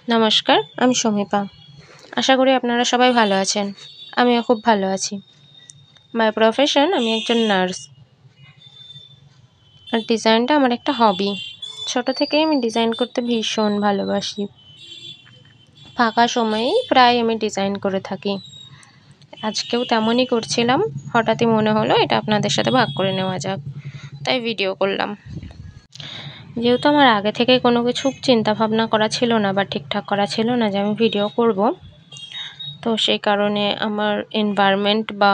নমস্কার, আমি সমীপা। আশা করি আপনারা সবাই ভালো আছেন। আমিও খুব ভালো আছি। বাই প্রফেশন আমি একজন নার্স। আর ডিজাইনটা আমার একটা হবি। ছোট থেকেই আমি ডিজাইন করতে ভীষণ ভালোবাসি। ফাঁকা সময়েই প্রায় আমি ডিজাইন করে থাকি। আজকেও তেমনই করছিলাম। হঠাৎই মনে হলো এটা আপনাদের সাথে ভাগ করে নেওয়া যাক। তাই ভিডিও করলাম। যেহেতু আমার আগে থেকে কোনো কিছু চিন্তা ভাবনা করা ছিল না বা ঠিকঠাক করা ছিল না যে আমি ভিডিও করব, তো সেই কারণে আমার এনভায়রনমেন্ট বা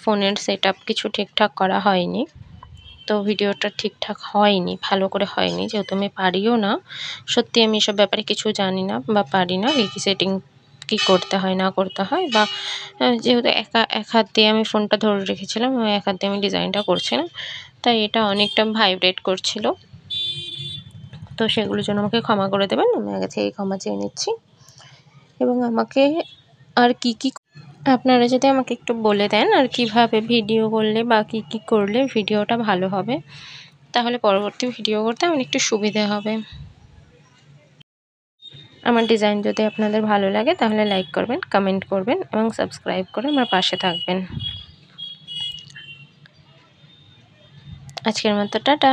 ফোনের সেটআপ কিছু ঠিকঠাক করা হয়নি। তো ভিডিওটা ঠিকঠাক হয়নি, ভালো করে হয়নি। যেহেতু আমি পারিও না। সত্যি আমি এসব ব্যাপারে কিছু জানি না বা পারি না। কি সেটিং কি করতে হয় না করতে হয় বা যেহেতু এক হাত দিয়ে আমি ফোনটা ধরে রেখেছিলাম, এক হাত দিয়ে আমি ডিজাইনটা করছিলাম। তাই এটা অনেকটা ভাইব্রেট করছিল। তো সেগুলোর জন্য আমাকে ক্ষমা করে দেবেন। আমি আগে থেকেই ক্ষমা চেয়ে নিচ্ছি। এবং আমাকে আর কি আপনারা যদি আমাকে একটু বলে দেন আর কিভাবে ভিডিও করলে বা কি করলে ভিডিওটা ভালো হবে, তাহলে পরবর্তী ভিডিও করতে আমার একটু সুবিধে হবে। আমার ডিজাইন যদি আপনাদের ভালো লাগে তাহলে লাইক করবেন, কমেন্ট করবেন এবং সাবস্ক্রাইব করে আমার পাশে থাকবেন। আজকের মতো টাটা।